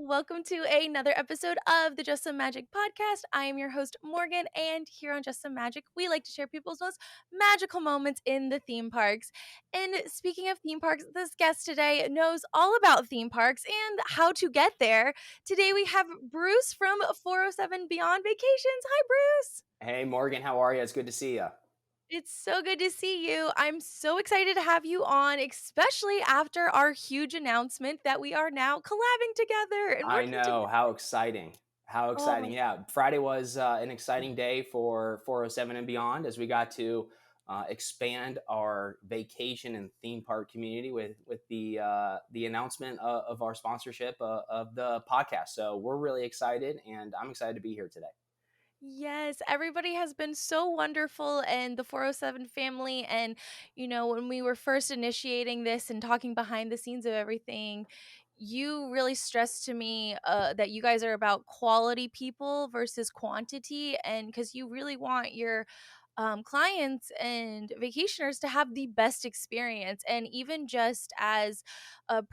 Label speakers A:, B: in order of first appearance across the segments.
A: Welcome to another episode of the Just Some Magic podcast. I am your host, Morgan, and here on Just Some Magic, we like to share people's most magical moments in the theme parks. And speaking of theme parks, this guest today knows all about theme parks and how to get there. Today we have Bruce from 407 Beyond Vacations. Hi, Bruce.
B: Hey Morgan, how are you? It's good to see you.
A: It's so good to see you. I'm so excited to have you on, especially after our huge announcement that we are now collabing together and
B: I
A: working
B: know,
A: together.
B: how exciting. How
A: Oh
B: exciting.
A: my
B: Yeah, Friday was an exciting day for 407 and Beyond as we got to expand our vacation and theme park community with the announcement of our sponsorship of the podcast. So we're really excited, and I'm excited to be here today.
A: Yes, everybody has been so wonderful and the 407 family. And, when we were first initiating this and talking behind the scenes of everything, you really stressed to me that you guys are about quality people versus quantity. And because you really want your clients and vacationers to have the best experience. And even just as a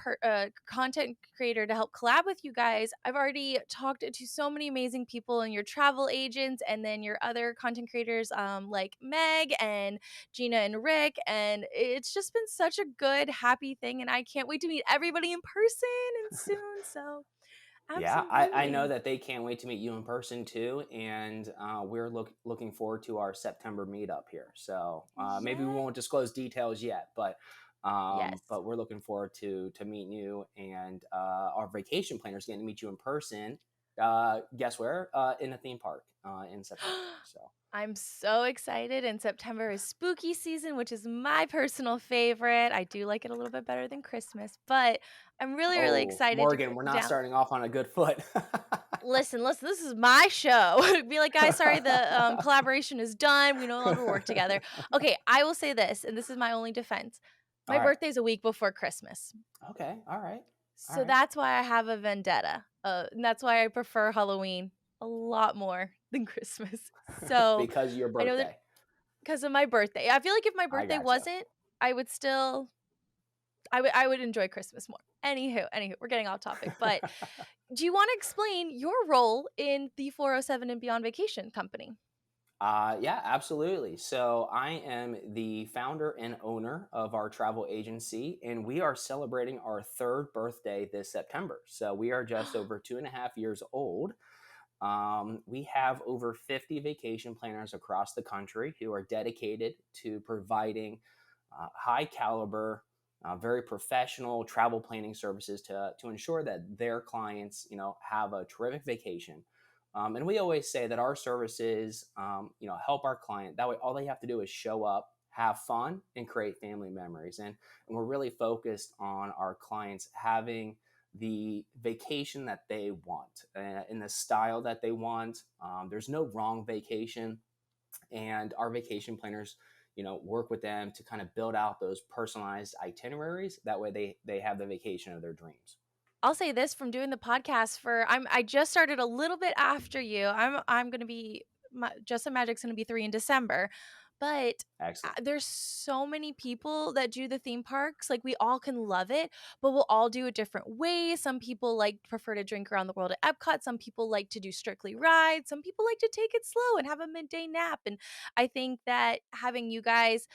A: content creator to help collab with you guys, I've already talked to so many amazing people and your travel agents and then your other content creators like Meg and Gina and Rick. And it's just been such a good, happy thing. And I can't wait to meet everybody in person and soon. So,
B: Yeah, I know
A: absolutely.
B: that they can't wait to meet you in person too, and we're looking forward to our September meetup here. So maybe we
A: Yeah.
B: won't disclose details yet,
A: Yes.
B: but we're looking forward to meeting you, and our vacation planners getting to meet you in person. Guess where? In a theme park in September. So
A: I'm so excited, and September is spooky season, which is my personal favorite. I do like it a little bit better than Christmas, but I'm really, really
B: oh,
A: excited to
B: Morgan, we're
A: go
B: not
A: down.
B: starting off on a good foot.
A: Listen, this is my show. Be like, guys, sorry, the collaboration is done. We no longer work together. Okay, I will say this, and this is my only defense.
B: All
A: My
B: right.
A: birthday's a week before Christmas.
B: Okay. All right. All
A: So
B: right.
A: that's why I have a vendetta. And that's why I prefer Halloween a lot more than Christmas. So
B: Because your
A: I know that
B: birthday.
A: because of my birthday. I feel like if my
B: I
A: birthday
B: gotcha.
A: wasn't, I would still I would enjoy Christmas more. Anywho, we're getting off topic, but do you wanna explain your role in the 407 and Beyond Vacation Company?
B: Yeah, absolutely. So I am the founder and owner of our travel agency, and we are celebrating our third birthday this September. So we are just over 2.5 years old. We have over 50 vacation planners across the country who are dedicated to providing high caliber, very professional travel planning services to ensure that their clients, have a terrific vacation. And we always say that our services, help our client. That way, all they have to do is show up, have fun, and create family memories. And we're really focused on our clients having the vacation that they want in the style that they want. There's no wrong vacation, and our vacation planners, work with them to kind of build out those personalized itineraries. That way, they have the vacation of their dreams.
A: I'll say this from doing the podcast I just started a little bit after you. I'm gonna be my Just Magic's gonna be 3 in December. But
B: Excellent.
A: there's so many people that do the theme parks. Like we all can love it, but we'll all do it different ways. Some people prefer to drink around the world at Epcot. Some people like to do strictly rides. Some people like to take it slow and have a midday nap. And I think that having you guys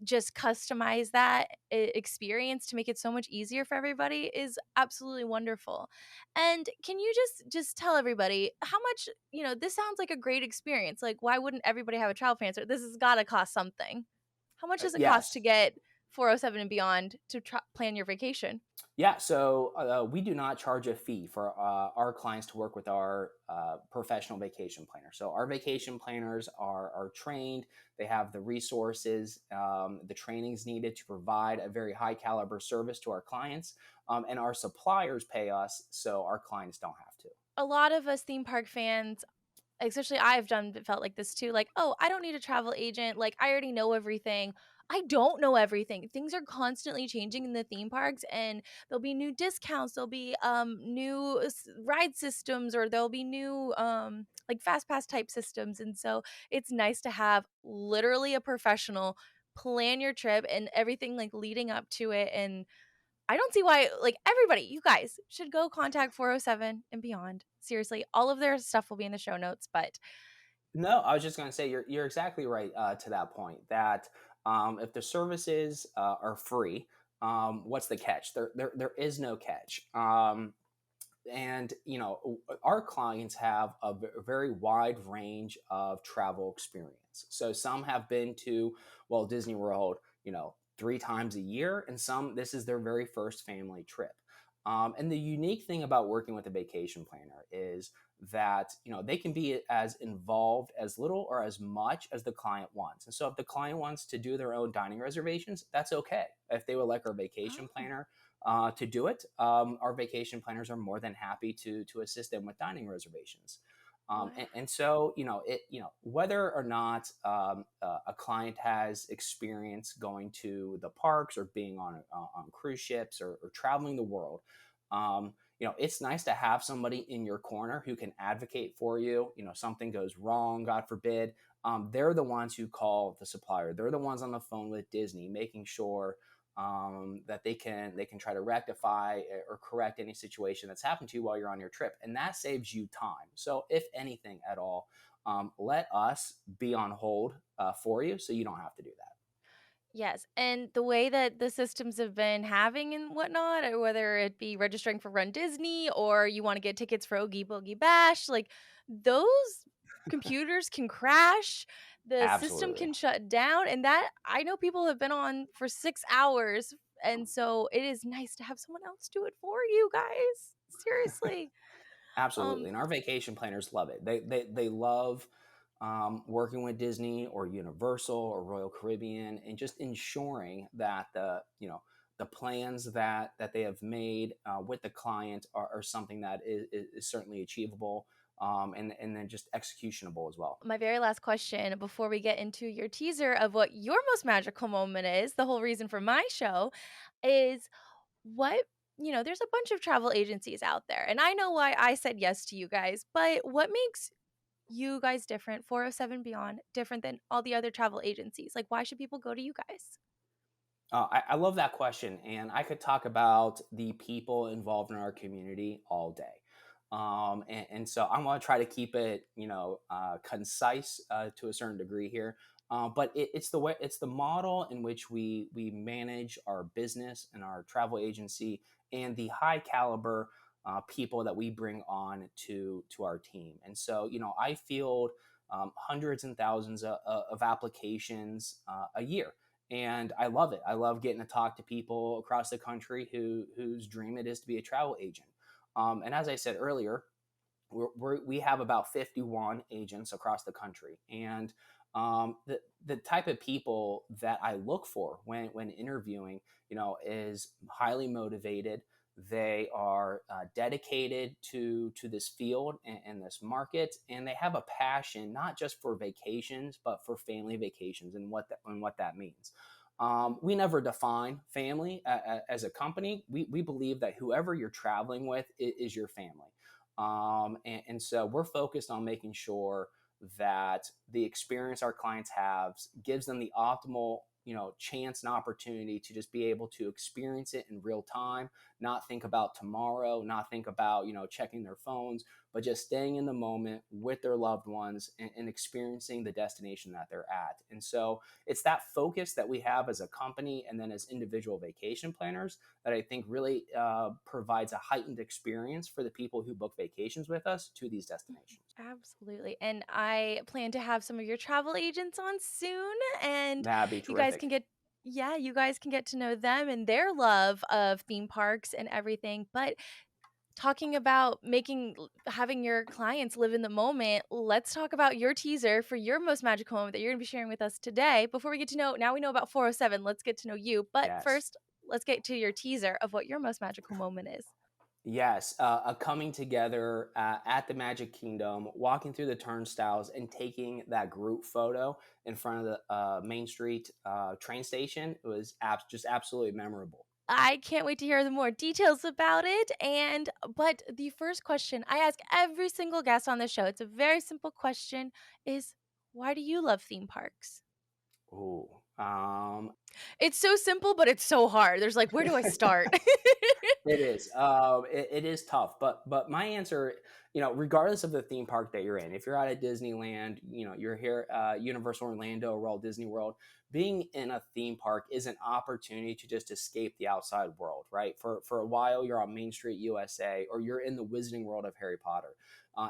A: just customize that experience to make it so much easier for everybody is absolutely wonderful. And can you just tell everybody how much, this sounds like a great experience. Like why wouldn't everybody have a travel fancy? This has got to cost something. How much does it cost to
B: Yes.
A: get 407 and Beyond to plan your vacation?
B: Yeah, so we do not charge a fee for our clients to work with our professional vacation planner. So our vacation planners are trained; they have the resources, the trainings needed to provide a very high caliber service to our clients, and our suppliers pay us, so our clients don't have to.
A: A lot of us theme park fans, especially I've felt like this too, like, "Oh, I don't need a travel agent, like, I already know everything." I don't know everything. Things are constantly changing in the theme parks, and there'll be new discounts, there'll be, new ride systems, or there'll be new, like, fast pass type systems, and so it's nice to have literally a professional plan your trip and everything, like, leading up to it, and I don't see why like, everybody, you guys should go contact 407 and Beyond. Seriously, all of their stuff will be in the show notes, but
B: No, I was just going to say you're exactly right to that point. That if the services are free, what's the catch? There is no catch. And our clients have a very wide range of travel experience. So some have been to Walt Disney World 3 times a year, and some this is their very first family trip. And the unique thing about working with a vacation planner is that they can be as involved as little or as much as the client wants. And so if the client wants to do their own dining reservations, that's okay. If they would like our vacation
A: oh,
B: planner to do it, our vacation planners are more than happy to assist them with dining reservations.
A: wow.
B: And so whether or not a client has experience going to the parks or being on cruise ships or traveling the world, it's nice to have somebody in your corner who can advocate for you. Something goes wrong, God forbid. They're the ones who call the supplier. They're the ones on the phone with Disney, making sure that they can try to rectify or correct any situation that's happened to you while you're on your trip, and that saves you time. So, if anything at all, let us be on hold for you, so you don't have to do that.
A: Yes, and the way that the systems have been having and whatnot, or whether it be registering for Run Disney or you wanna get tickets for Oogie Boogie Bash, like, those computers can crash, the system
B: Absolutely.
A: can shut down, and that I know people have been on for 6 hours, and so it is nice to have someone else do it for you guys. Seriously.
B: Absolutely,
A: Um,
B: and our vacation planners love it. They love working with Disney or Universal or Royal Caribbean, and just ensuring that the plans that they have made with the client are something that is certainly achievable, and then just executionable as well.
A: my very last question before we get into your teaser of what your most magical moment is, the whole reason for my show, is what there's a bunch of travel agencies out there, and I know why I said yes to you guys, but what makes you guys different, 407 Beyond, different than all the other travel agencies? Like, why should people go to you guys?
B: I love that question, and I could talk about the people involved in our community all day. And so I'm going to try to keep it, concise to a certain degree here. But it's the way, it's the model in which we manage our business and our travel agency, and the high caliber people that we bring on to our team. And so I field hundreds and thousands of applications a year, and I love it. I love getting to talk to people across the country whose dream it is to be a travel agent. And as I said earlier, we have about 51 agents across the country, and the type of people that I look for when interviewing, is highly motivated. They are dedicated to this field and this market, and they have a passion not just for vacations but for family vacations and what that means. We never define family as a company. We believe that whoever you're traveling with is your family, and so we're focused on making sure that the experience our clients have gives them the optimal chance and opportunity to just be able to experience it in real time, not think about tomorrow, not think about checking their phones, but just staying in the moment with their loved ones, and experiencing the destination that they're at. And so it's that focus that we have as a company and then as individual vacation planners that I think really provides a heightened experience for the people who book vacations with us to these destinations.
A: Absolutely. And I plan to have some of your travel agents on soon, and
B: That'd be
A: you guys
B: terrific.
A: can get yeah, you guys can get to know them and their love of theme parks and everything. But talking about having your clients live in the moment, let's talk about your teaser for your most magical moment that you're going to be sharing with us today. Before we get to know, now we know about 407, let's get to know you. But
B: Yes.
A: first, let's get to your teaser of what your most magical moment is.
B: Yes, a coming together at the Magic Kingdom, walking through the turnstiles and taking that group photo in front of the Main Street train station. It was just absolutely memorable.
A: I can't wait to hear the more details about it. And but the first question I ask every single guest on the show, it's a very simple question, is why do you love theme parks?
B: Ooh. Um,
A: It's so simple, but it's so hard. There's like, where do I start?
B: It is. It is tough, but my answer, regardless of the theme park that you're in, if you're out at Disneyland, you're here, Universal Orlando, Walt Disney World, being in a theme park is an opportunity to just escape the outside world, right? For a while, you're on Main Street USA, or you're in the Wizarding World of Harry Potter.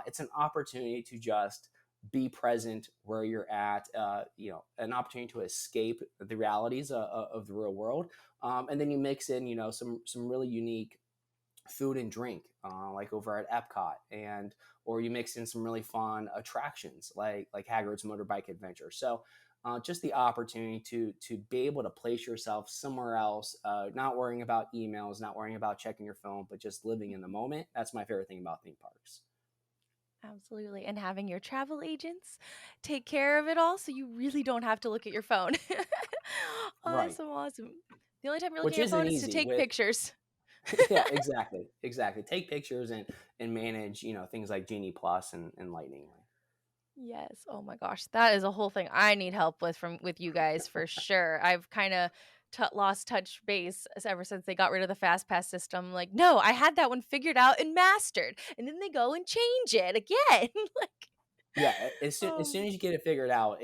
B: It's an opportunity to just be present where you're at. An opportunity to escape the realities of the real world, and then you mix in, some really unique food and drink, like over at Epcot, and or you mix in some really fun attractions like Hagrid's Motorbike Adventure. So. Just the opportunity to be able to place yourself somewhere else, not worrying about emails, not worrying about checking your phone, but just living in the moment. That's my favorite thing about theme parks.
A: Absolutely, and having your travel agents take care of it all so you really don't have to look at your phone.
B: Right,
A: Awesome, awesome. The only time you're looking
B: which
A: at your
B: isn't
A: phone is to
B: easy
A: take
B: with.
A: pictures.
B: Yeah, exactly, exactly. Take pictures and manage, things like Genie Plus and Lightning Lane.
A: Yes. Oh my gosh, that is a whole thing I need help with you guys for sure. I've kind of lost touch base ever since they got rid of the fast pass system. Like, no, I had that one figured out and mastered, and then they go and change it again. like,
B: Yeah, as soon
A: um,
B: as you get it figured out,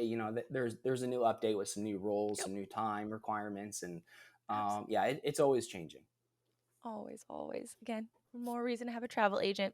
B: there's a new update with some new rules,
A: yep,
B: some new time requirements, and yeah,
A: absolutely.
B: it's always changing.
A: Always, always. Again, more reason to have a travel agent.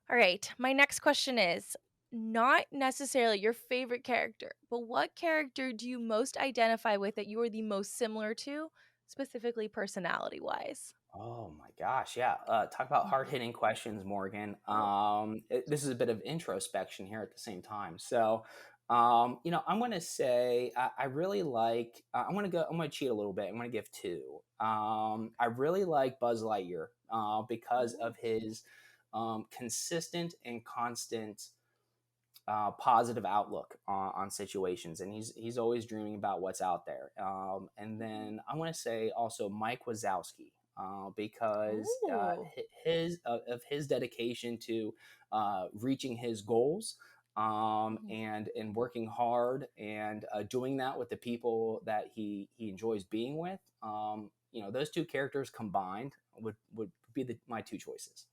A: All right. My next question is not necessarily your favorite character, but what character do you most identify with that you are the most similar to, specifically personality wise?
B: Oh my gosh, yeah. Talk about hard
A: Mhm.
B: hitting questions, Morgan.
A: Oh,
B: This is a bit of introspection here at the same time. So, I'm going to say I really like. I'm going to go. I'm going to cheat a little bit. I'm going to give two. I really like Buzz Lightyear, because
A: oh,
B: of his consistent and constant positive outlook on situations, and he's always dreaming about what's out there. And
A: mhm.
B: then I want to say also Mike Wazowski, because
A: Oh,
B: of his dedication to reaching his goals,
A: mhm.
B: and working hard, and doing that with the people that he enjoys being with. Those two characters combined would be my two choices.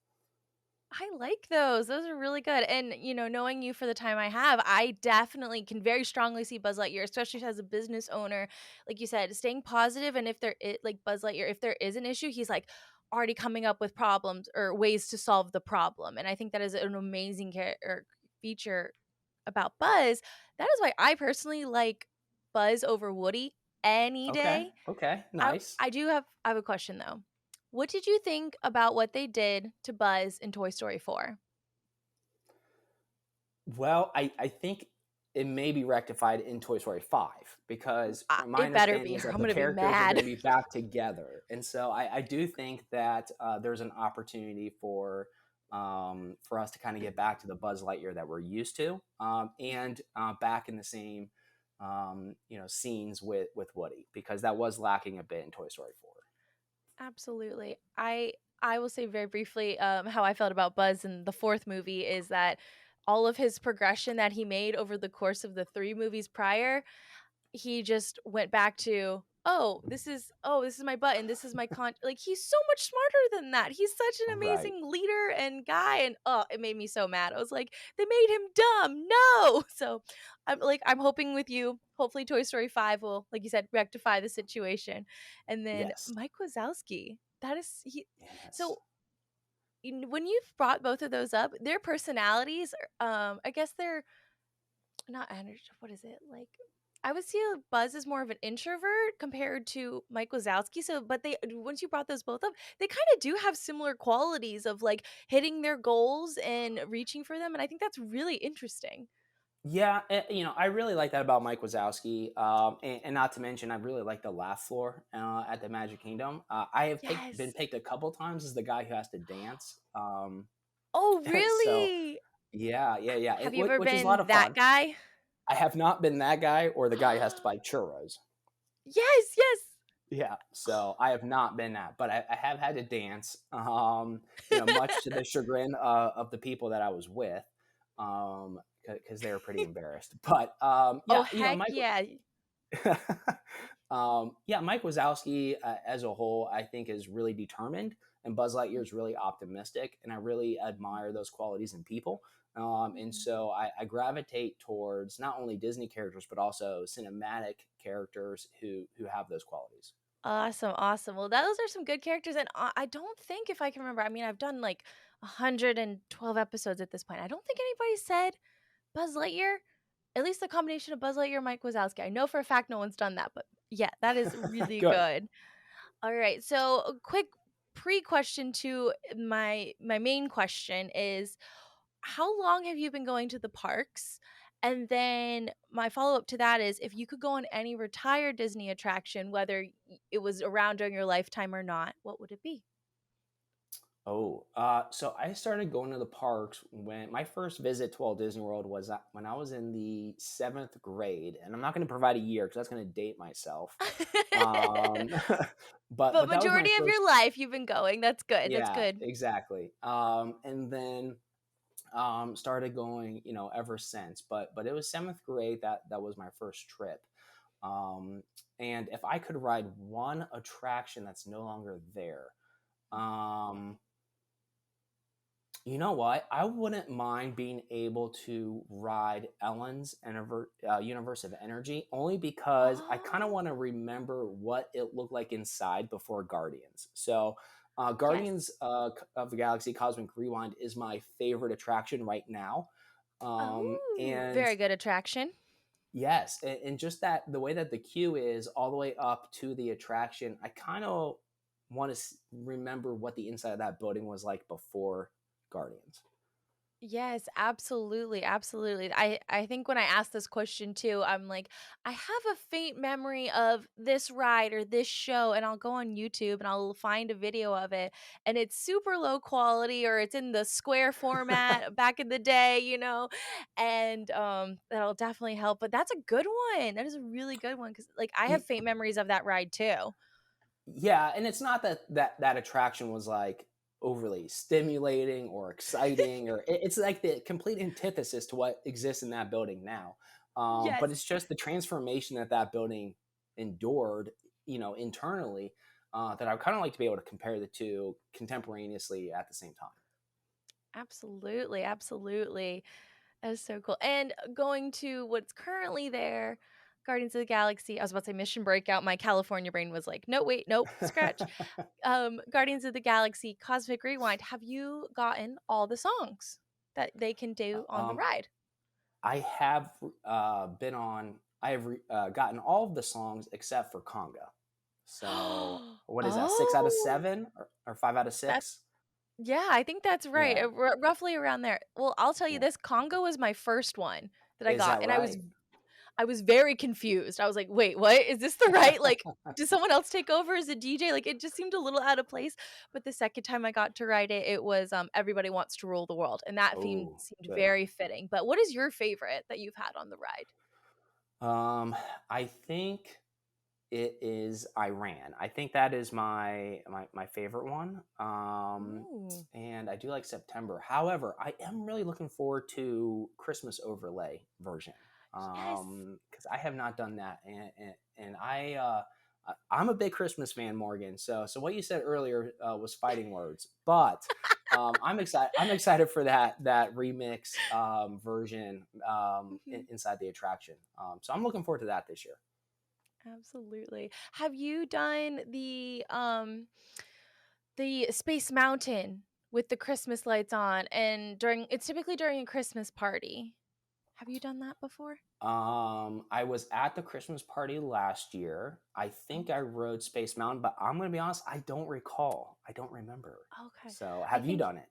A: I like those. Those are really good. And, knowing you for the time I have, I definitely can very strongly see Buzz Lightyear, especially as a business owner. Like you said, staying positive. And if there is, like Buzz Lightyear, if there is an issue, he's like already coming up with problems or ways to solve the problem. And I think that is an amazing or feature about Buzz. That is why I personally like Buzz over Woody any
B: Okay.
A: day.
B: Okay.
A: I
B: Nice.
A: I do have I have a question though. What did you think about what they did to Buzz in Toy Story 4?
B: Well, I think it may be rectified in Toy Story 5, because my
A: It better
B: understanding
A: be
B: is
A: or
B: that
A: I'm
B: the
A: gonna be
B: characters are going
A: mad.
B: to be back together. And so I do think that there's an opportunity for us to kind of get back to the Buzz Lightyear that we're used to, and back in the same scenes with Woody, because that was lacking a bit in Toy Story 4.
A: Absolutely. I will say very briefly, how I felt about Buzz in the 4th movie is that all of his progression that he made over the course of the 3 movies prior, he just went back to, this is my button, this is my like, he's so much smarter than that. He's such an
B: Right.
A: amazing leader and guy, and, it made me so mad. I was like, "They made him dumb, no!" So, I'm hoping with you, hopefully Toy Story 5 will, like you said, rectify the situation. And then
B: Yes.
A: Mike Wazowski, that is he
B: Yes.
A: so, when you've brought both of those up, their personalities I guess they're not energy. What is it? Like, I would see Buzz as more of an introvert compared to Mike Wazowski. So, but they once you brought those both up, they kind of do have similar qualities of like hitting their goals and reaching for them, and I think that's really interesting.
B: Yeah, I really like that about Mike Wazowski, and not to mention, I really like the laugh floor at the Magic Kingdom. I have been
A: Yes.
B: picked a couple times as the guy who has to dance.
A: Oh,
B: So
A: really?
B: yeah, yeah, yeah,
A: Have you ever
B: which is a lot
A: been
B: of
A: that
B: fun.
A: guy?
B: I have not been that guy or the guy who has to buy churros.
A: Yes, yes.
B: Yeah, so I have not been that, but I have had to dance, much to the chagrin of the people that I was with, because they were pretty embarrassed. But
A: Oh,
B: yeah,
A: heck
B: Mike
A: yeah.
B: Yeah, Mike Wazowski as a whole, I think, is really determined, and Buzz Lightyear is really optimistic, and I really admire those qualities in people. And
A: Mhm.
B: so I gravitate towards not only Disney characters but also cinematic characters who have those qualities.
A: Awesome, awesome. Well, those are some good characters, and I don't think if I can remember, I mean, I've done like 112 episodes at this point. I don't think anybody said Buzz Lightyear. At least the combination of Buzz Lightyear and Mike Wazowski. I know for a fact no one's done that, but yeah, that is really
B: Good.
A: good. All right, so a quick pre-question to my main question is how long have you been going to the parks? And then my follow-up to that is if you could go on any retired Disney attraction, whether it was around during your lifetime or not, what would it be?
B: Oh, so I started going to the parks when my first visit to Walt Disney World was when I was in the seventh grade, and I'm not going to provide a year because that's going to date myself. Um,
A: But
B: but that was my
A: majority of
B: first.
A: your life you've been going. That's good. That's
B: Yeah,
A: good.
B: exactly. And then started going, ever since. But it was seventh grade that was my first trip. Um, and if I could ride one attraction that's no longer there, um, you know what? I wouldn't mind being able to ride Ellen's Universe of Energy, only because I kind of
A: Oh,
B: want to remember what it looked like inside before Guardians. So,
A: yes.
B: Guardians of the Galaxy Cosmic Rewind is my favorite attraction right now.
A: Oh,
B: And
A: very good attraction.
B: yes, and just that the way that the queue is all the way up to the attraction, I kind of want to remember what the inside of that building was like before Guardians.
A: Yes, absolutely, absolutely. I think when I asked this question too, I'm like, I have a faint memory of this ride or this show, and I'll go on YouTube and I'll find a video of it, and it's super low quality or it's in the square format back in the day, and that'll definitely help. But that's a good one. That is a really good one because like I have
B: Y-
A: faint memories of that ride too.
B: Yeah, and it's not that attraction was like overly stimulating or exciting, or it's like the complete antithesis to what exists in that building now. But
A: Yes.
B: it's just the transformation that building endured, internally, that I kind of like to be able to compare the two contemporaneously at the same time.
A: Absolutely, absolutely. That is so cool. And going to what's currently there, Guardians of the Galaxy. I was about to say Mission Breakout. My California brain was like, no, wait, nope, scratch. Guardians of the Galaxy, Cosmic Rewind. Have you gotten all the songs that they can do on the
B: um,
A: ride?
B: I have been on. I have gotten all of the songs except for Conga. So what is that? Six out of
A: Oh,
B: seven, or five out of
A: that
B: six?
A: yeah, I think that's right.
B: Yeah,
A: Roughly around there. Well, I'll tell you
B: yeah.
A: this, Congo was my first one that I
B: Is
A: got,
B: that
A: and
B: right?
A: I was very confused. I was like, "Wait, what? Is this the right like, did someone else take over as a DJ?" Like, it just seemed a little out of place, but the second time I got to ride it, it was, Everybody Wants to Rule the World, and that theme
B: Oh,
A: seemed
B: good.
A: very fitting. But what is your favorite that you've had on the ride?
B: Um, I think it is Iran. I think that is my favorite one.
A: Ooh.
B: And I do like September. However, I am really looking forward to Christmas overlay version.
A: Yes.
B: Because I have not done that, and I'm a big Christmas fan, Morgan. So what you said earlier was fighting words, but I'm excited. I'm excited for that remix version
A: Mhm.
B: inside the attraction. So I'm looking forward to that this year.
A: Absolutely. Have you done the Space Mountain with the Christmas lights on and during it's typically during a Christmas party. Have you done that before?
B: I was at the Christmas party last year. I think I rode Space Mountain, but I'm gonna be honest, I don't recall. I don't remember.
A: Okay.
B: So,
A: I
B: have you
A: think
B: done it?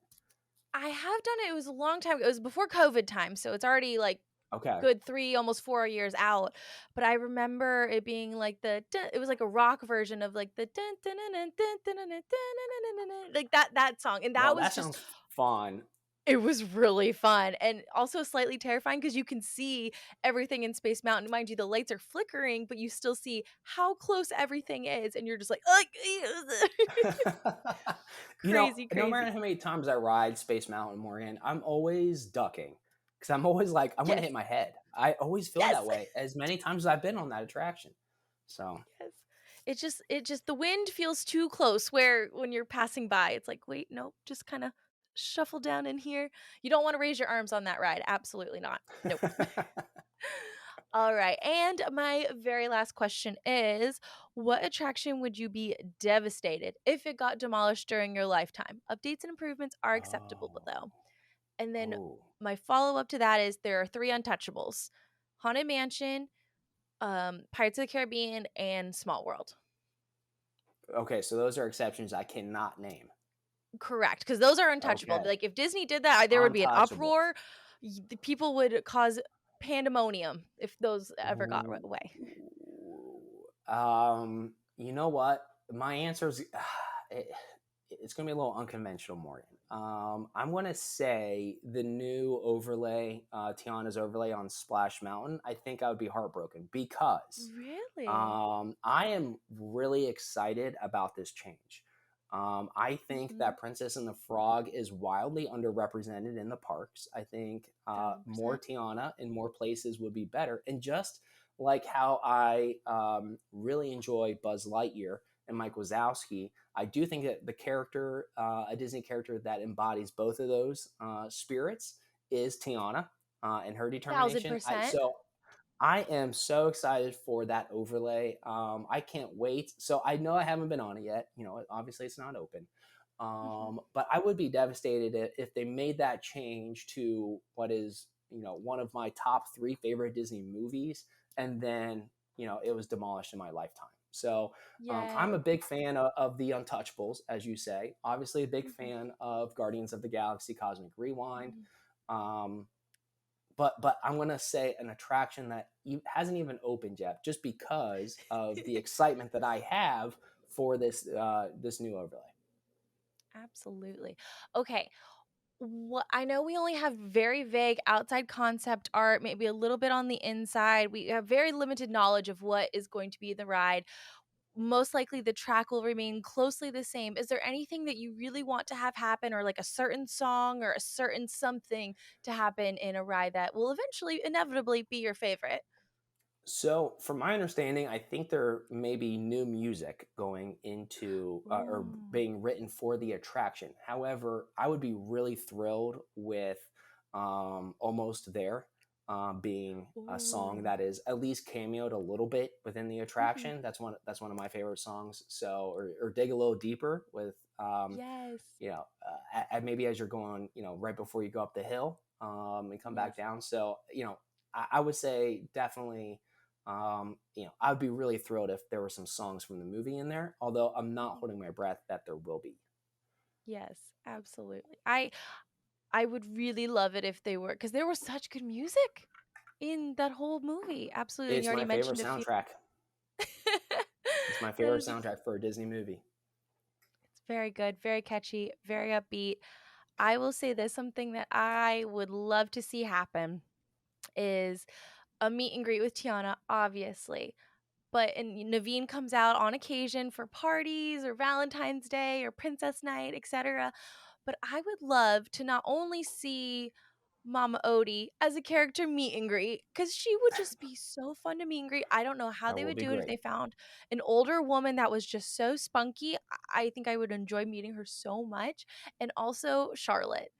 A: I have done it. It was a long time ago. It was before COVID time, so it's already like
B: Okay.
A: good 3, almost 4 years out. But I remember it being like it was like a rock version of like the dun, dun, dun, dun, dun, dun, dun, dun, dun, dun, dun, like that song. And that
B: Well,
A: was
B: that
A: just
B: sounds fun.
A: it was really fun and also slightly terrifying because you can see everything in Space Mountain. Mind you, the lights are flickering, but you still see how close everything is, and you're just like,
B: You know,
A: crazy,
B: no matter
A: crazy.
B: how many times I ride Space Mountain, Morgan, I'm always ducking because I'm always like, "I'm gonna
A: Yes.
B: hit my head." I always feel
A: Yes.
B: that way as many times as I've been on that attraction. So
A: Yes. It just the wind feels too close where when you're passing by, it's like, "Wait, nope, just kinda shuffle down in here." You don't wanna raise your arms on that ride, absolutely not. Nope. Alright, and my very last question is, what attraction would you be devastated if it got demolished during your lifetime? Updates and improvements are acceptable, though.
B: Oh.
A: And then
B: Oh.
A: my follow-up to that is there are 3 untouchables: Haunted Mansion, Pirates of the Caribbean, and Small World.
B: Okay, so those are exceptions I cannot name.
A: Correct, because those are untouchable.
B: Okay.
A: Like, if Disney did that, there would be an
B: Untouchable.
A: uproar. The people would cause pandemonium if those ever got
B: Ooh.
A: away.
B: You know what? My answer is it, it's going to be a little unconventional, Morgan. I'm going to say the new overlay, Tiana's overlay on Splash Mountain. I think I would be heartbroken because
A: Really?
B: I am really excited about this change. I think
A: Mhm.
B: that Princess and the Frog is wildly underrepresented in the parks. I think more
A: 1000%.
B: Tiana in more places would be better. And just like how I really enjoy Buzz Lightyear and Mike Wazowski, I do think that the character, a Disney character that embodies both of those spirits, is Tiana and her determination.
A: 1000%.
B: I am so excited for that overlay. I can't wait. So I know I haven't been on it yet. You know, obviously it's not open.
A: Mhm.
B: But I would be devastated if they made that change to what is, one of my top three favorite Disney movies, and then, it was demolished in my lifetime. So I'm a
A: Yes.
B: big fan of the Untouchables, as you say. Obviously, a big
A: Mhm.
B: fan of Guardians of the Galaxy Cosmic Rewind.
A: Mhm.
B: Um, but I'm gonna say an attraction that hasn't even opened yet, just because of the excitement that I have for this new overlay.
A: Absolutely. Okay, what I know we only have very vague outside concept art, maybe a little bit on the inside. We have very limited knowledge of what is going to be the ride. Most likely the track will remain closely the same. Is there anything that you really want to have happen, or like a certain song or a certain something to happen in a ride that will eventually inevitably be your favorite?
B: So, from my understanding, I think there may be new music going into or
A: Ooh.
B: being written for the attraction. However, I would be really thrilled with Almost There being a song
A: Ooh.
B: that is at least cameoed a little bit within the
A: Mhm.
B: attraction. That's one of my favorite songs. So, or dig a little deeper with
A: Yes.
B: maybe as you're going, right before you go up the hill and come back
A: Yes.
B: down. So, I would say definitely I'd be really thrilled if there were some songs from the movie in there, although I'm not
A: Mhm.
B: holding my breath that there will be.
A: Yes, absolutely. I would really love it if they were, because there was such good music in that whole movie. Absolutely, and
B: It's
A: you already
B: my favorite
A: mentioned a few.
B: soundtrack. It's my
A: That
B: favorite
A: is
B: soundtrack for a Disney movie.
A: it's very good, very catchy, very upbeat. I will say this, something that I would love to see happen is a meet and greet with Tiana, obviously. But and Naveen comes out on occasion for parties or Valentine's Day or Princess Night, etc. But I would love to not only see Mama Odie as a character meet and greet, because she would just be so fun to meet and greet. I don't know how
B: That
A: they
B: will
A: would
B: be
A: do it if
B: great.
A: they found an older woman that was just so spunky. I think I would enjoy meeting her so much. And also Charlotte.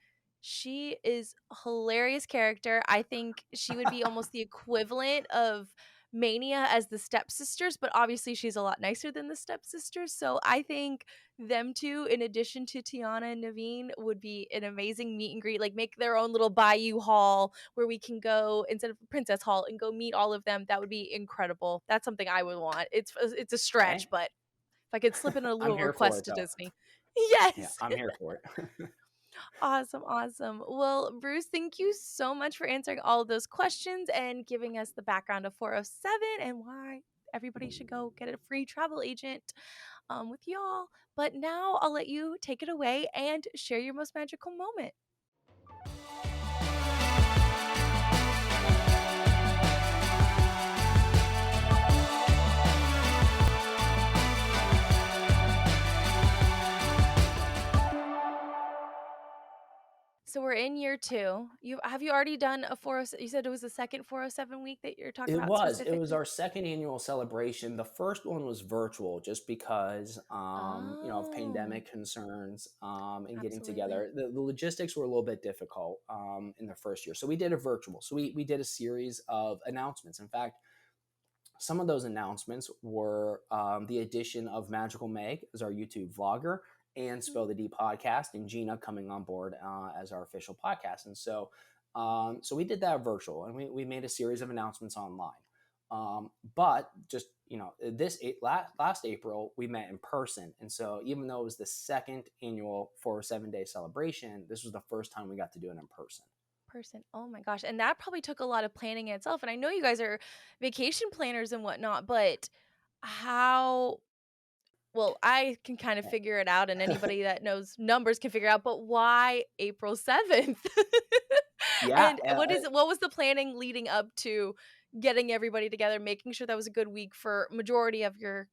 A: She is a hilarious character. I think she would be almost the equivalent of Mania as the stepsisters, but obviously she's a lot nicer than the stepsisters. So I think them 2, in addition to Tiana and Naveen, would be an amazing meet and greet, like, make their own little Bayou Hall where we can go instead of Princess Hall and go meet all of them. That would be incredible. That's something I would want. It's a stretch,
B: Hey,
A: but if I could slip in a
B: I'm
A: little
B: here for
A: request
B: it
A: to
B: though.
A: Disney.
B: Yeah,
A: Yes.
B: I'm here for it.
A: Awesome, awesome. Well, Bruce, thank you so much for answering all of those questions and giving us the background of 407 and why everybody should go get a free travel agent with y'all. But now I'll let you take it away and share your most magical moment. So we're in year 2. You already done a 407? You said it was the second 407 week that you're talking about
B: It was
A: specifically?
B: our second annual celebration. The first one was virtual just because, of
A: Oh,
B: pandemic concerns, and getting
A: absolutely.
B: together. The logistics were a little bit difficult, in the first year. So we did a virtual. So we did a series of announcements. In fact, some of those announcements were, the addition of Magical Meg as our YouTube vlogger, and
A: Mm,
B: Spill the D podcast, and Gina coming on board, as our official podcast. And so we did that virtual, and we made a series of announcements online. But just, last April we met in person, and so even though it was the second annual 407-day celebration, this was the first time we got to do it in person.
A: person. Oh my gosh, and that probably took a lot of planning in itself, and I know you guys are vacation planners and whatnot, but how well, I can kind of figure it out, and anybody that knows numbers can figure out, but why April 7th?
B: Yeah,
A: And what was the planning leading up to getting everybody together, making sure that was a good week for majority of your,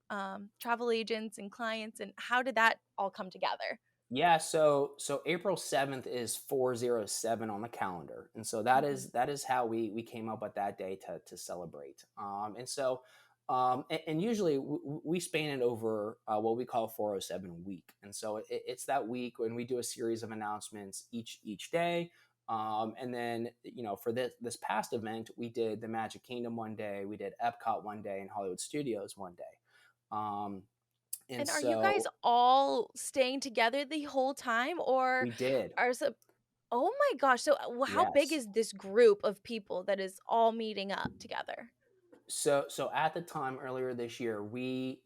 A: travel agents and clients, and how did that all come together?
B: Yeah, so April 7th is 407 on the calendar. And so
A: Mhm.
B: that is how we came up with that day to celebrate. And usually we span it over, what we call 407 week. And so it's that week when we do a series of announcements each day. And then, for this past event, we did the Magic Kingdom one day, we did Epcot one day, and Hollywood Studios one day. Um, and
A: And are you guys
B: so
A: all staying together the whole time, or
B: we did.
A: are some Oh my gosh, so, how big
B: Yes.
A: is this group of people that is all meeting up together?
B: So at the time earlier this year, we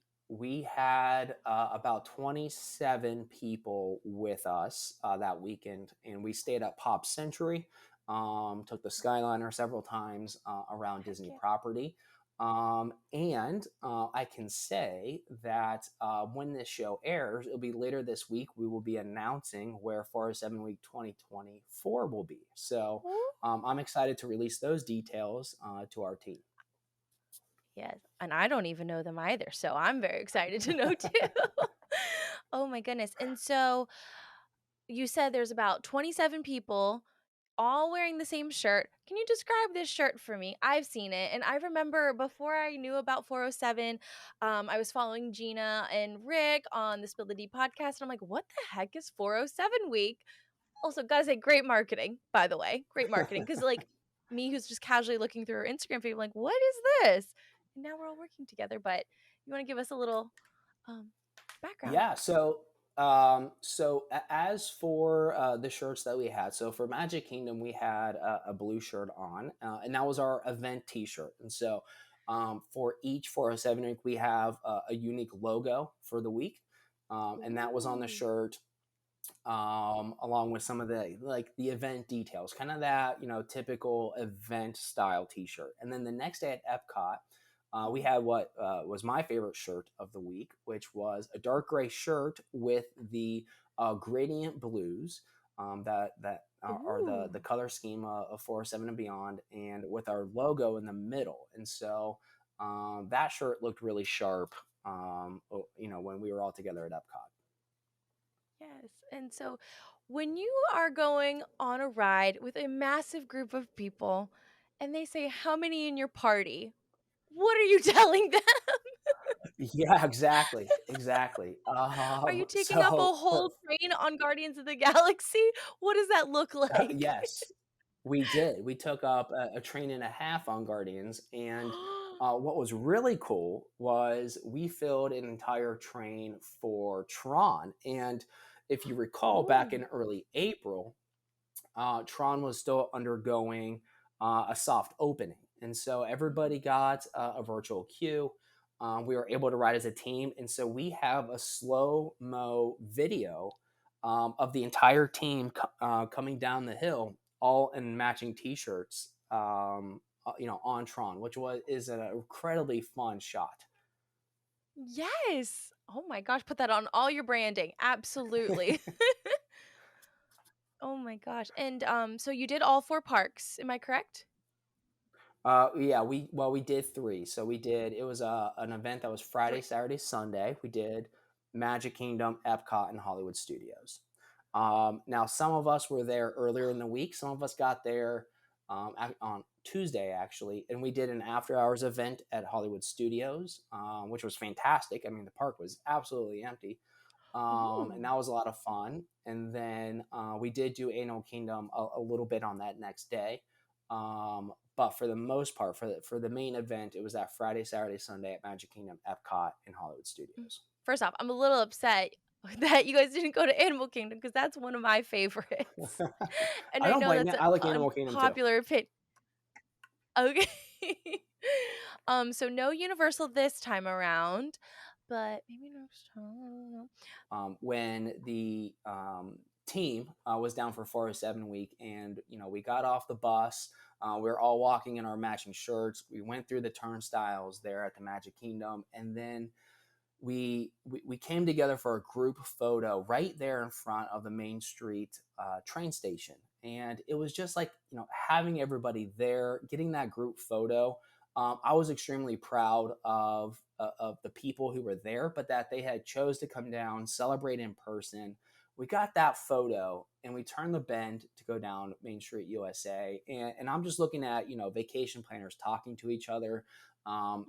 B: had, about 27 people with us, that weekend, and we stayed at Pop Century. Took the Skyliner several times, around
A: Heck
B: Disney
A: yeah.
B: property. And I can say that, when this show airs, it'll be later this week. We will be announcing where 407 Week 2024 will be. So,
A: Ooh.
B: I'm excited to release those details, to our team.
A: Yes, and I don't even know them either, so I'm very excited to know too. Oh my goodness, and so you said there's about 27 people all wearing the same shirt. Can you describe this shirt for me? I've seen it, and I remember before I knew about 407, I was following Gina and Rick on the Spill the D podcast, and I'm like, "What the heck is 407 week?" Also, gotta say, great marketing, by the way, great marketing, because like, me who's just casually looking through her Instagram feed, I'm like, "What is this?" And now we're all working together, but you wanna give us a little, um, background?
B: Yeah. As for, the shirts that we had, so for Magic Kingdom, we had a blue shirt on, and that was our event T-shirt. And so, for each 407 week, we have a unique logo for the week, and that was on the
A: Ooh.
B: shirt, along with some of the event details, kind of that, typical event style T-shirt. And then the next day at Epcot, we
A: Mhm.
B: had what, was my favorite shirt of the week, which was a dark gray shirt with the, gradient blues, that are the
A: Ooh.
B: color scheme, of 407 and Beyond, and with our logo in the middle. And so, that shirt looked really sharp, when we were all together at Epcot.
A: Yes, and so when you are going on a ride with a massive group of people and they say, "How many in your party?" What are you telling them?
B: Yeah, exactly, exactly.
A: Are you taking up a
B: So
A: whole train on Guardians of the Galaxy? What does that look like?
B: yes, we did. We took up a train and a half on Guardians, and, what was really cool was we filled an entire train for Tron. And if you recall, back in
A: Ooh.
B: early April, Tron was still undergoing, a soft opening, and so
A: Mhm.
B: everybody got, a virtual queue. We were able to ride as a team, and so we have a slow mo video, of the entire team coming down the hill, all in matching T-shirts. On Tron, which was is an incredibly fun shot.
A: Yes. Oh my gosh, put that on all your branding. Absolutely. Oh my gosh. And, so you did all 4 parks, am I correct?
B: Yeah, we did three. So we did it was an event that was Friday,
A: 3.
B: Saturday, Sunday. We did Magic Kingdom, Epcot, and Hollywood Studios. Now, some of us were there earlier in the week. Some of us got there on Tuesday, actually, and we did an after hours event at Hollywood Studios, which was fantastic. I mean, the park was absolutely empty, and
A: Ooh.
B: that was a lot of fun. And then we did do Animal Kingdom a little bit on that next day. But for the most part, for the main event, it was that Friday, Saturday, Sunday at Magic Kingdom, Epcot, and Hollywood
A: Mm.
B: Studios.
A: First off, I'm a little upset that you guys didn't go to Animal Kingdom because that's one of my favorites. And
B: I
A: I
B: don't
A: know
B: blame
A: that's
B: you.
A: an
B: I like Animal Kingdom too.
A: unpopular opinion. Okay. So no Universal this time around, but maybe next time. I don't know.
B: When the team was down for 407 week, and we got off the bus. We were all walking in our matching shirts. We went through the turnstiles there at the Magic Kingdom, and then we came together for a group photo right there in front of the Main Street train station, and it was just like having everybody there, getting that group photo. I was extremely proud of the people who were there, but that they had chose to come down, celebrate in person. We got that photo, and we turned the bend to go down Main Street USA, and I'm just looking at vacation planners talking to each other,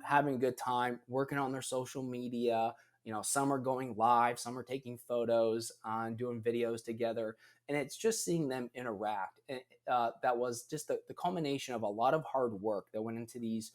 B: having a good time, working on their social media. Some are going live, some are taking photos, doing videos together, and it's just seeing them interact. And that was just the culmination of a lot of hard work that went into these,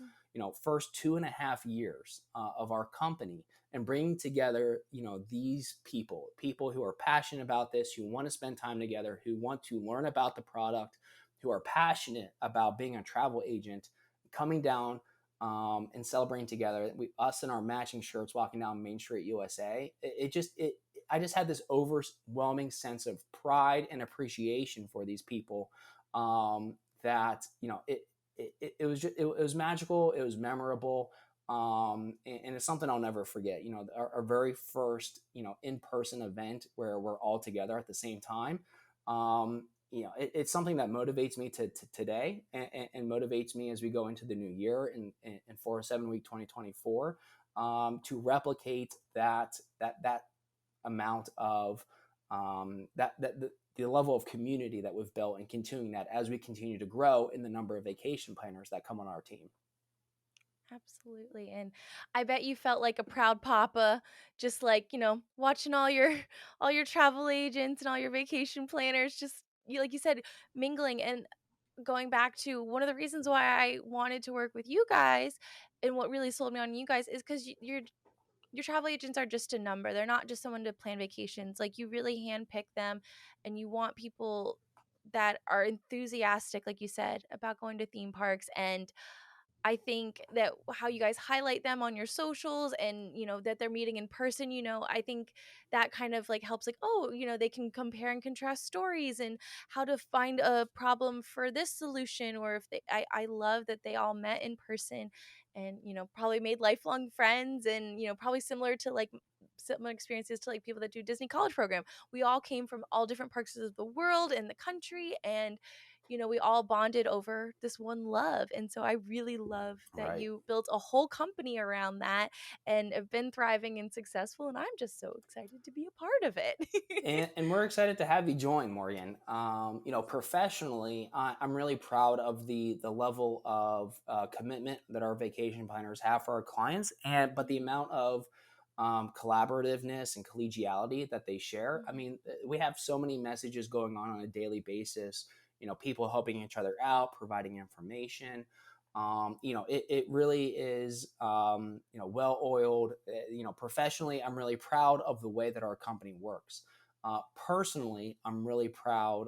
B: first 2.5 years of our company, and bringing together, these people who are passionate about this, who want to spend time together, who want to learn about the product, who are passionate about being a travel agent, coming down and celebrating together. Us in our matching shirts, walking down Main Street USA. I just had this overwhelming sense of pride and appreciation for these people. That it was magical. It was memorable. And it's something I'll never forget. Our very first in person event where we're all together at the same time. It's something that motivates me to today, and motivates me as we go into the new year in 407 week 2024, to replicate that amount of the level of community that we've built, and continuing that as we continue to grow in the number of vacation planners that come on our team.
A: Absolutely. And I bet you felt like a proud papa, just like, watching all your all your travel agents and all your vacation planners just you like you said, mingling. And going back to one of the reasons why I wanted to work with you guys and what really sold me on you guys is because your travel agents are just a number. They're not just someone to plan vacations. Like you really handpick them and you want people that are enthusiastic, like you said, about going to theme parks. And I think that how you guys highlight them on your socials and, that they're meeting in person, I think that kind of like helps like, oh, they can compare and contrast stories and how to find a problem for this solution. Or if I love that they all met in person and, probably made lifelong friends and, probably similar to like similar experiences to like people that do Disney college program. We all came from all different parts of the world and the country and we all bonded over this one love. And so I really love that
B: Right.
A: you built a whole company around that and have been thriving and successful. And I'm just so excited to be a part of it.
B: And we're excited to have you join, Morgan. Professionally, I'm really proud of the level of commitment that our vacation planners have for our clients, and but the amount of collaborativeness and collegiality that they share. I mean, we have so many messages going on a daily basis. People helping each other out, providing information. It really is, well oiled. Professionally, I'm really proud of the way that our company works. Personally, I'm really proud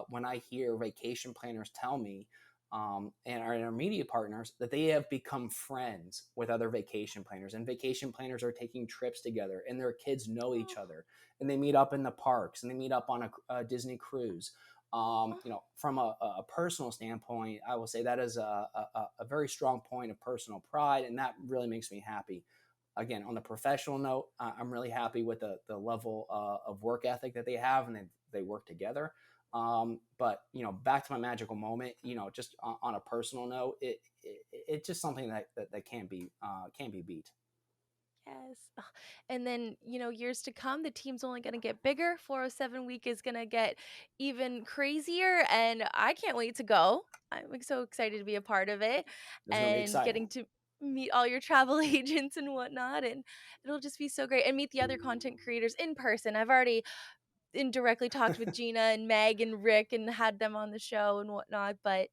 B: when I hear vacation planners tell me, and our media partners, that they have become friends with other vacation planners, and vacation planners are taking trips together, and their kids know each other, and they meet up in the parks, and they meet up on a Disney cruise. From a personal standpoint, I will say that is a very strong point of personal pride, and that really makes me happy. Again, on the professional note, I'm really happy with the level of work ethic that they have, and they work together. But back to my magical moment. Just on a personal note, it's just something that can't be beat.
A: Yes. Ugh, and then, years to come, the team's only gonna get bigger. 407 week is gonna get even crazier, and I can't wait to go. I'm, like, so excited to be a part of it
B: It's going to be
A: and
B: exciting.
A: getting to meet all your travel agents and whatnot, and it'll just be so great, and meet the other content creators in person. I've already indirectly talked with Gina and Meg and Rick and had them on the show and whatnot, but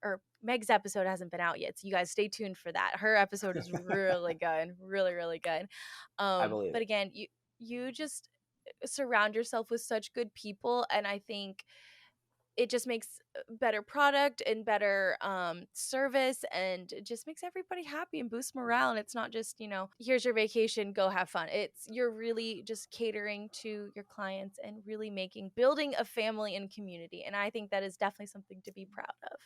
A: or Meg's episode hasn't been out yet, so you guys stay tuned for that. Her episode is really good, really, really good.
B: I believe
A: But
B: it.
A: again, you just surround yourself with such good people, and I think it just makes better product and better service, and it just makes everybody happy and boosts morale. And it's not just, here's your vacation, go have fun. It's you're really just catering to your clients and really making building a family and community, and I think that is definitely something to be proud of.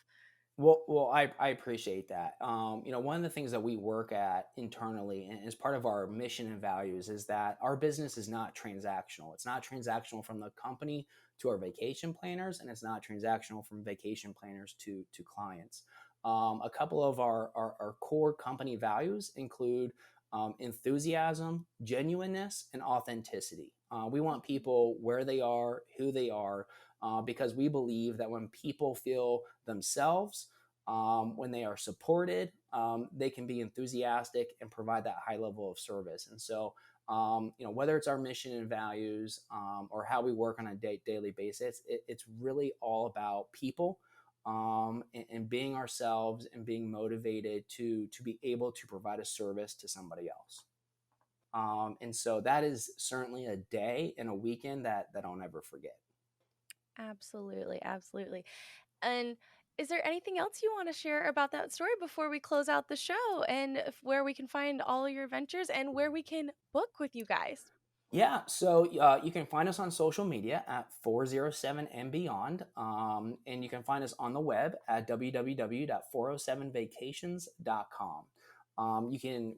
B: Well, I appreciate that. One of the things that we work at internally and as part of our mission and values is that our business is not transactional. It's not transactional from the company to our vacation planners, and it's not transactional from vacation planners to clients. A couple of our core company values include enthusiasm, genuineness, and authenticity. We want people where they are, who they are, because we believe that when people feel themselves, when they are supported, they can be enthusiastic and provide that high level of service. And so, whether it's our mission and values or how we work on a daily basis, it's really all about people and being ourselves and being motivated to be able to provide a service to somebody else. And so that is certainly a day and a weekend that I'll never forget.
A: Absolutely, absolutely. And is there anything else you want to share about that story before we close out the show, and where we can find all your adventures and where we can book with you guys?
B: Yeah, so you can find us on social media at 407 and Beyond. And you can find us on the web at www.407vacations.com. You can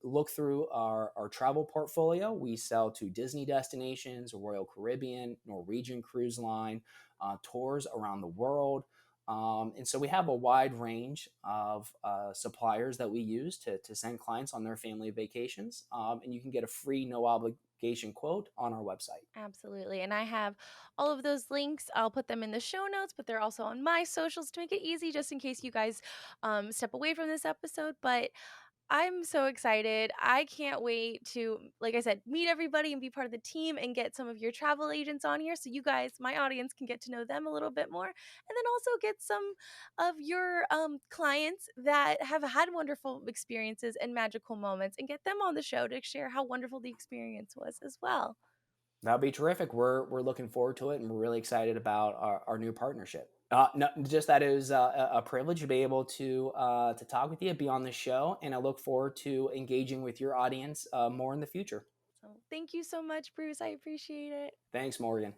B: look through our travel portfolio. We sell to Disney destinations, Royal Caribbean, Norwegian Cruise Line, tours around the world. And so we have a wide range of suppliers that we use to send clients on their family vacations. And you can get a free, no obligation quote on our website.
A: Absolutely. And I have all of those links. I'll put them in the show notes, but they're also on my socials to make it easy, just in case you guys step away from this episode. But I'm so excited. I can't wait to, like I said, meet everybody and be part of the team and get some of your travel agents on here so you guys, my audience, can get to know them a little bit more. And then also get some of your clients that have had wonderful experiences and magical moments and get them on the show to share how wonderful the experience was as well.
B: That'll be terrific. We're looking forward to it, and we're really excited about our new partnership. No, just that it was a privilege to be able to talk with you, be on the show, and I look forward to engaging with your audience more in the future.
A: So thank you so much, Bruce. I appreciate it.
B: Thanks, Morgan.